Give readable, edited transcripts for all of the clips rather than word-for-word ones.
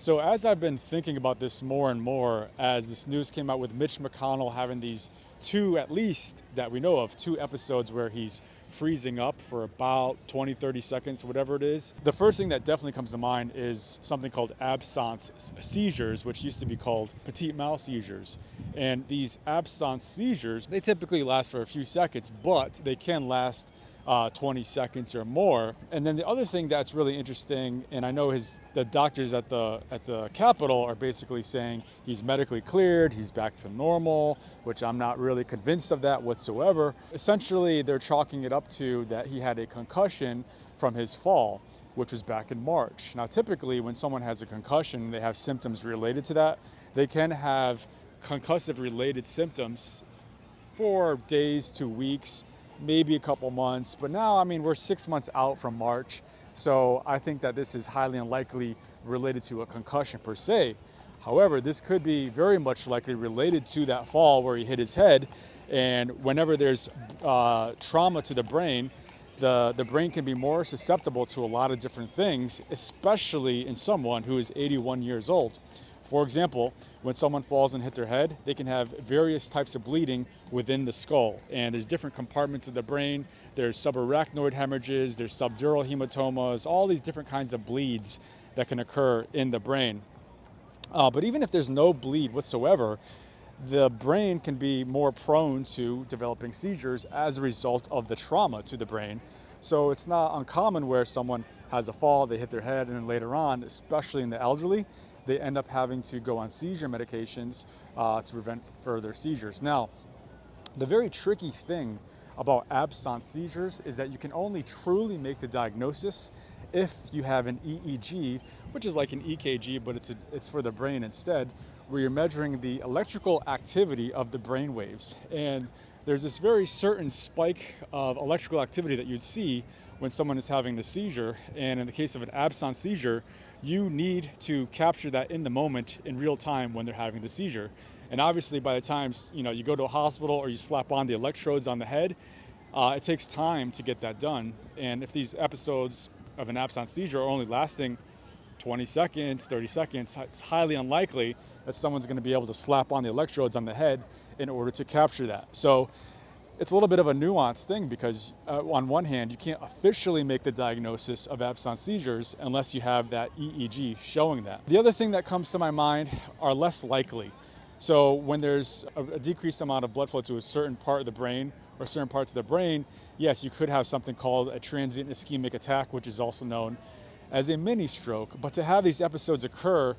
So as I've been thinking about this more and more, as this news came out with Mitch McConnell having these two, at least that we know of, two episodes where he's freezing up for about 20, 30 seconds, whatever it is. The first thing that definitely comes to mind is something called absence seizures, which used to be called petit mal seizures. And these absence seizures, they typically last for a few seconds, but they can last 20 seconds or more. And then the other thing that's really interesting, and I know the doctors at the Capitol are basically saying he's medically cleared, he's back to normal, which I'm not really convinced of that whatsoever. Essentially, they're chalking it up to that he had a concussion from his fall, which was back in March. Now, typically when someone has a concussion, they have symptoms related to that. They can have concussive related symptoms for days to weeks, maybe a couple months, but now, we're 6 months out from March, so I think that this is highly unlikely related to a concussion per se. However, this could be very much likely related to that fall where he hit his head, and whenever there's trauma to the brain can be more susceptible to a lot of different things, especially in someone who is 81 years old. For example, when someone falls and hit their head, they can have various types of bleeding within the skull. And there's different compartments of the brain. There's subarachnoid hemorrhages, there's subdural hematomas, all these different kinds of bleeds that can occur in the brain. But even if there's no bleed whatsoever, the brain can be more prone to developing seizures as a result of the trauma to the brain. So it's not uncommon where someone has a fall, they hit their head, and then later on, especially in the elderly, they end up having to go on seizure medications to prevent further seizures. Now, the very tricky thing about absence seizures is that you can only truly make the diagnosis if you have an EEG, which is like an EKG, but it's for the brain instead, where you're measuring the electrical activity of the brain waves. And there's this very certain spike of electrical activity that you'd see when someone is having the seizure. And in the case of an absence seizure, you need to capture that in the moment in real time when they're having the seizure. And obviously by the time you go to a hospital or you slap on the electrodes on the head, it takes time to get that done. And if these episodes of an absence seizure are only lasting 20 seconds, 30 seconds, it's highly unlikely that someone's going to be able to slap on the electrodes on the head in order to capture that. So it's a little bit of a nuanced thing because on one hand, you can't officially make the diagnosis of absence seizures unless you have that EEG showing that. The other thing that comes to my mind are less likely. So when there's a decreased amount of blood flow to a certain part of the brain or certain parts of the brain, yes, you could have something called a transient ischemic attack, which is also known as a mini stroke. But to have these episodes occur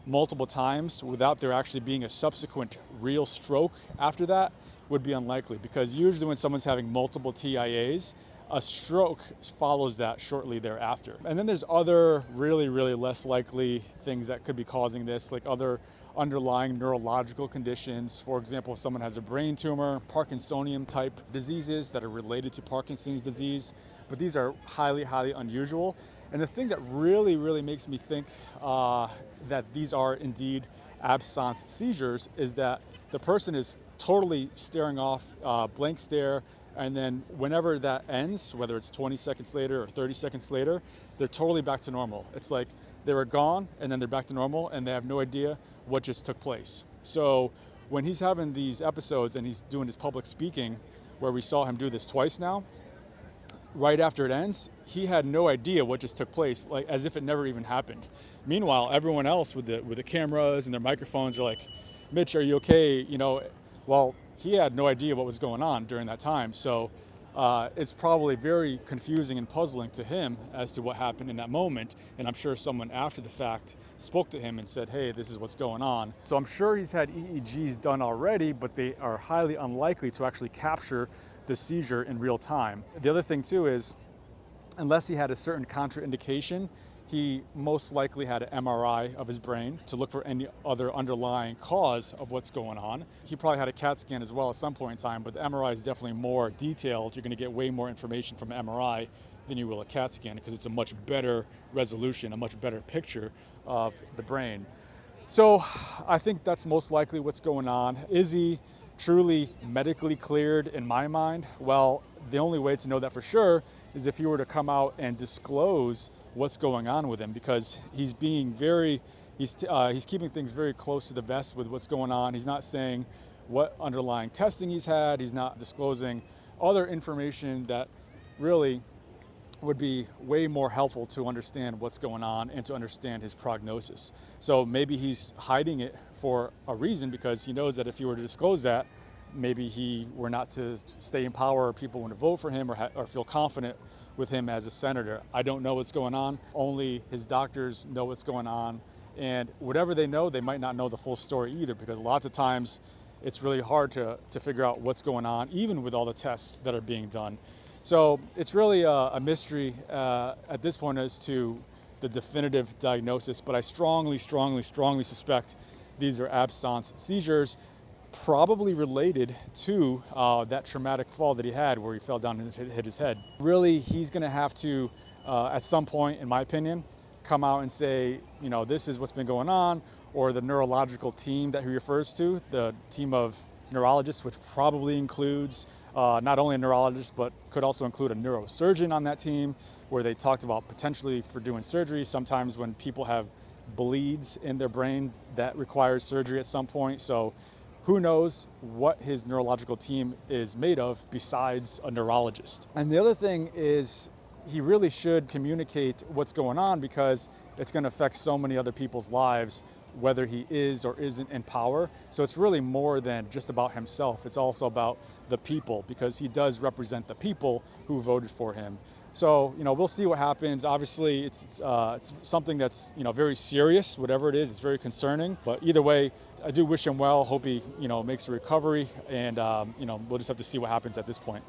multiple times without there actually being a subsequent real stroke after that would be unlikely, because usually when someone's having multiple TIAs, a stroke follows that shortly thereafter. And then there's other really, really less likely things that could be causing this, like other underlying neurological conditions. For example, if someone has a brain tumor, Parkinsonian type diseases that are related to Parkinson's disease, but these are highly, highly unusual. And the thing that really, really makes me think that these are indeed absence seizures is that the person is totally staring off, blank stare, and then whenever that ends, whether it's 20 seconds later or 30 seconds later, they're totally back to normal. It's like they were gone and then they're back to normal and they have no idea what just took place. So when he's having these episodes and he's doing his public speaking, where we saw him do this twice now, right after it ends, he had no idea what just took place, like as if it never even happened. Meanwhile, everyone else with the cameras and their microphones are like, "Mitch, are you okay?" Well, he had no idea what was going on during that time. So it's probably very confusing and puzzling to him as to what happened in that moment. And I'm sure someone after the fact spoke to him and said, "Hey, this is what's going on." So I'm sure he's had EEGs done already, but they are highly unlikely to actually capture the seizure in real time. The other thing too is, unless he had a certain contraindication, he most likely had an MRI of his brain to look for any other underlying cause of what's going on. He probably had a CAT scan as well at some point in time, but the MRI is definitely more detailed. You're going to get way more information from an MRI than you will a CAT scan because it's a much better resolution, a much better picture of the brain. So I think that's most likely what's going on. Is he truly medically cleared in my mind? Well, the only way to know that for sure is if he were to come out and disclose what's going on with him, because he's being very He's keeping things very close to the vest with what's going on. He's not saying what underlying testing he's had. He's not disclosing other information that really would be way more helpful to understand what's going on and to understand his prognosis. So maybe he's hiding it for a reason, because he knows that if he were to disclose that, maybe he were not to stay in power, or people wouldn't vote for him or feel confident with him as a senator. I don't know what's going on. Only his doctors know what's going on. And whatever they know, they might not know the full story either, because lots of times it's really hard to figure out what's going on, even with all the tests that are being done. So it's really a mystery at this point as to the definitive diagnosis, but I strongly suspect these are absence seizures, probably related to that traumatic fall that he had where he fell down and hit his head. Really, he's gonna have to, at some point, in my opinion, come out and say, this is what's been going on, or the neurological team that he refers to, the team of neurologists, which probably includes not only a neurologist, but could also include a neurosurgeon on that team, where they talked about potentially for doing surgery. Sometimes when people have bleeds in their brain, that requires surgery at some point. So who knows what his neurological team is made of besides a neurologist. And the other thing is, he really should communicate what's going on, because it's going to affect so many other people's lives, whether he is or isn't in power. So it's really more than just about himself. It's also about the people, because he does represent the people who voted for him. So, we'll see what happens. Obviously, it's something that's, very serious. Whatever it is, it's very concerning. But either way, I do wish him well. Hope he, makes a recovery, and, we'll just have to see what happens at this point.